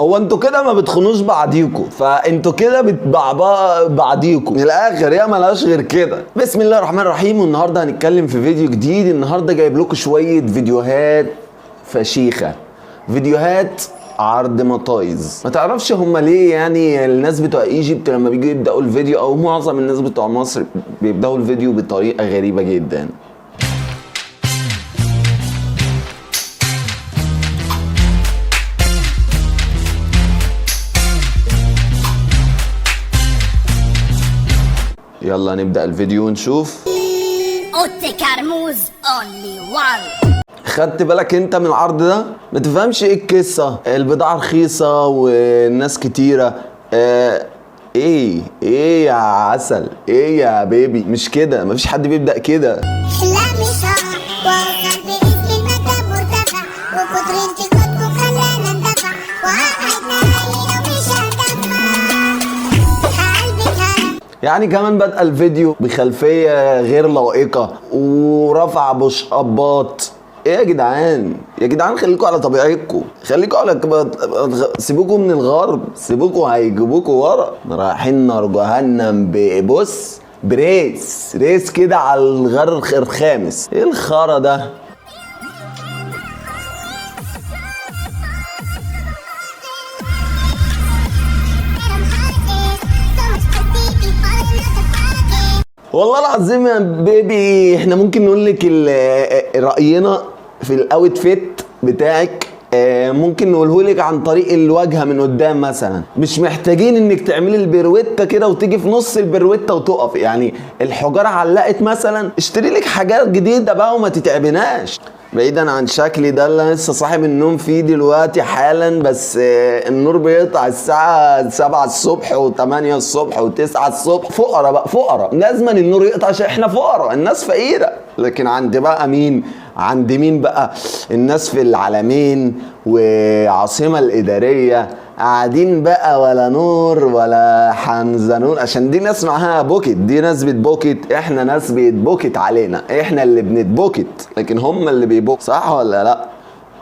هو انتوا كده ما بتخونوش بعضيكوا، فانتوا كده بتبعبعوا بعضيكوا من الاخر، هي ملهاش غير كده. بسم الله الرحمن الرحيم. والنهارده هنتكلم في فيديو جديد. النهارده جايب لكم شويه فيديوهات فشيخه، فيديوهات عرض مطايز. ما تعرفش هما ليه يعني الناس بتوع ايجيبت لما بيجوا يبداوا الفيديو، او معظم الناس بتوع مصر بيبداوا الفيديو بطريقه غريبه جدا. يلا نبدأ الفيديو ونشوف. اوتي كرموز اونلي وان. خدت بالك انت من العرض ده؟ ما تفهمش ايه القصة، البضاعة رخيصة والناس كتيرة. ايه يا عسل، ايه يا بيبي، مش كده، مفيش حد بيبدأ كده. يعني كمان بدأ الفيديو بخلفية غير لائقة ورفع بوشقبات. ايه يا جدعان، يا جدعان خليكوا على طبيعتكم، خليكوا على سيبوكوا من الغرب، سيبوكوا هيجيبوكوا ورا. رايحين نار جهنم ببص ريس كده على الغر الخامس. ايه الخرا ده؟ والله العظيم يا بيبي احنا ممكن نقول لك راينا في الاوت فيت بتاعك. ممكن نقوله لك عن طريق الواجهه من قدام مثلا. مش محتاجين انك تعملي البرويته كده وتيجي في نص البرويته وتقف. يعني الحجاره علقت مثلا، اشتري لك حاجات جديده بقى وما تتعبناش. بعيدا عن شكلي ده اللي لسه صاحي من النوم فيه دلوقتي حالا، بس النور بيقطع الساعة 7 الصبح و8 الصبح و9 الصبح. فقراء بقى، فقراء، لازما النور يقطع عشان احنا فقراء، الناس فقيرة. لكن عند بقى مين؟ عند مين بقى؟ الناس في العلمين وعاصمة الإدارية قاعدين بقى ولا نور ولا حنزنون، عشان دي ناس معاها بوكت، دي ناس بتبوكت، احنا ناس بيتبوكت علينا، احنا اللي بنتبوكت لكن هم اللي بيبوكت. صح ولا لا؟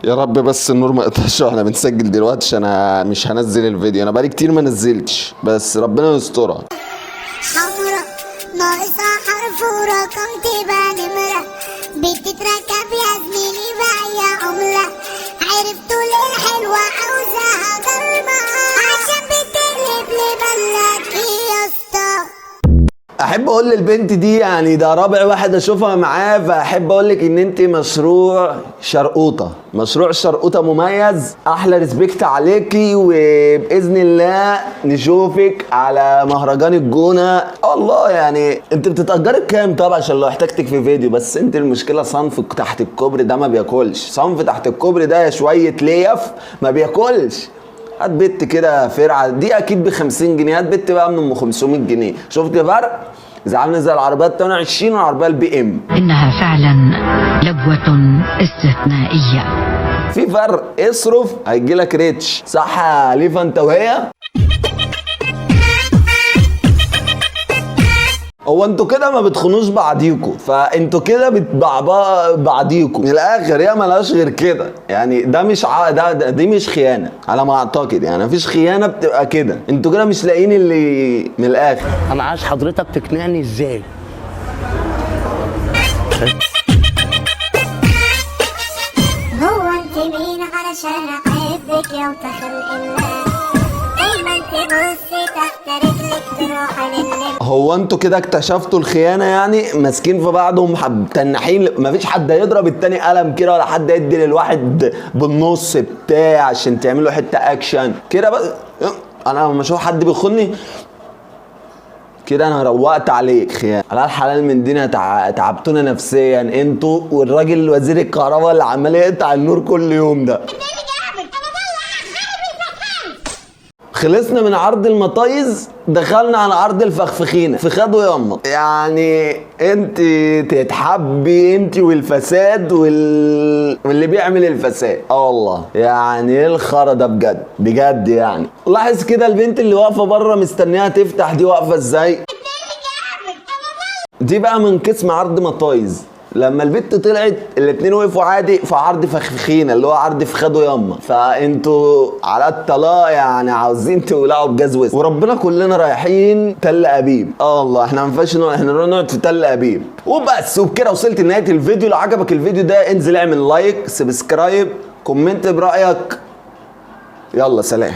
يا رب بس النور ما يقطعش واحنا بنسجل دلوقتي، عشان انا مش هنزل الفيديو، انا بقالي كتير ما نزلتش، بس ربنا يسترها. حمرا ناقصة حرف ورقم تبقى نمرة، بتتركب يا زميلي بقى يا عملة. عرفتوا ليه الحلوة عاوزاها ضلمة، عشان بتقلب لبلك يا اسطى. احب اقول للبنت دي، يعني ده رابع واحد اشوفها معاه، فاحب اقول لك ان انت مشروع شرقوطه، مشروع شرقوطه مميز. احلى ريسبكت عليكي، وباذن الله نشوفك على مهرجان الجونه. الله، يعني انت بتتاجري بكام طبعا عشان لو احتجتك في فيديو؟ بس انت المشكله صنفك تحت الكوبري ده ما بياكلش، صنف تحت الكوبري ده شويه ليف ما بياكلش. هات بت كده فرعه دي اكيد ب50 جنيه، هات بت بقى من ام 500 جنيه. شفت فرق؟ اذا عامله زي العربيات 28 والعربيه البي ام. انها فعلا لبوه استثنائيه. في فرق، اصرف هيجيلك ريتش. صح يا ليفا انت وهي؟ هو انتوا كده ما بتخونوش بعضيكوا، فانتوا كده بتبعبعوا بعضيكوا من الاخر، هي ملهاش غير كده. يعني ده مش دي مش خيانه على ما اعتقد، يعني مفيش خيانه بتبقى كده. انتوا كده مش لاقيين اللي من الاخر. انا عايز حضرتك تقنعني ازاي. هو انت مين علشان احبك يا وتخلق الله، دايما تبصي تحت رجلك تروحي للنبي. هو انتوا كده اكتشفتوا الخيانه؟ يعني ماسكين في بعضهم تنحين، مفيش حد هيضرب التاني قلم كده، ولا حد يدي للواحد بالنص بتاع عشان تعملوا حته اكشن كده بس. انا لما اشوف حد بيخوني كده انا روقت عليك خيانه. على الحلال من دينا تعبتونا نفسيا انتوا والراجل وزير الكهرباء اللي عمال يقطع النور كل يوم ده. خلصنا من عرض المطايز، دخلنا على عرض الفخفخينه في خدوا يما. يعني انت تتحبي انت والفساد واللي بيعمل الفساد. والله يعني ايه الخرا ده بجد بجد. يعني لاحظ كده البنت اللي واقفه بره مستنيها تفتح دي واقفه ازاي؟ دي بقى من قسم عرض مطايز. لما البت طلعت الاتنين وقفوا عادي في عرض فخفخينه اللي هو عرض فخدوا ياما، فانتوا على الطلاق يعني عاوزين تولعوا بجاز وسط، وربنا كلنا رايحين تل ابيب. والله احنا ما ينفعش احنا نقعد في تل ابيب وبس. وبكده وصلت لنهايه الفيديو. لو عجبك الفيديو ده انزل اعمل لايك، سبسكرايب، كومنت برايك. يلا سلام.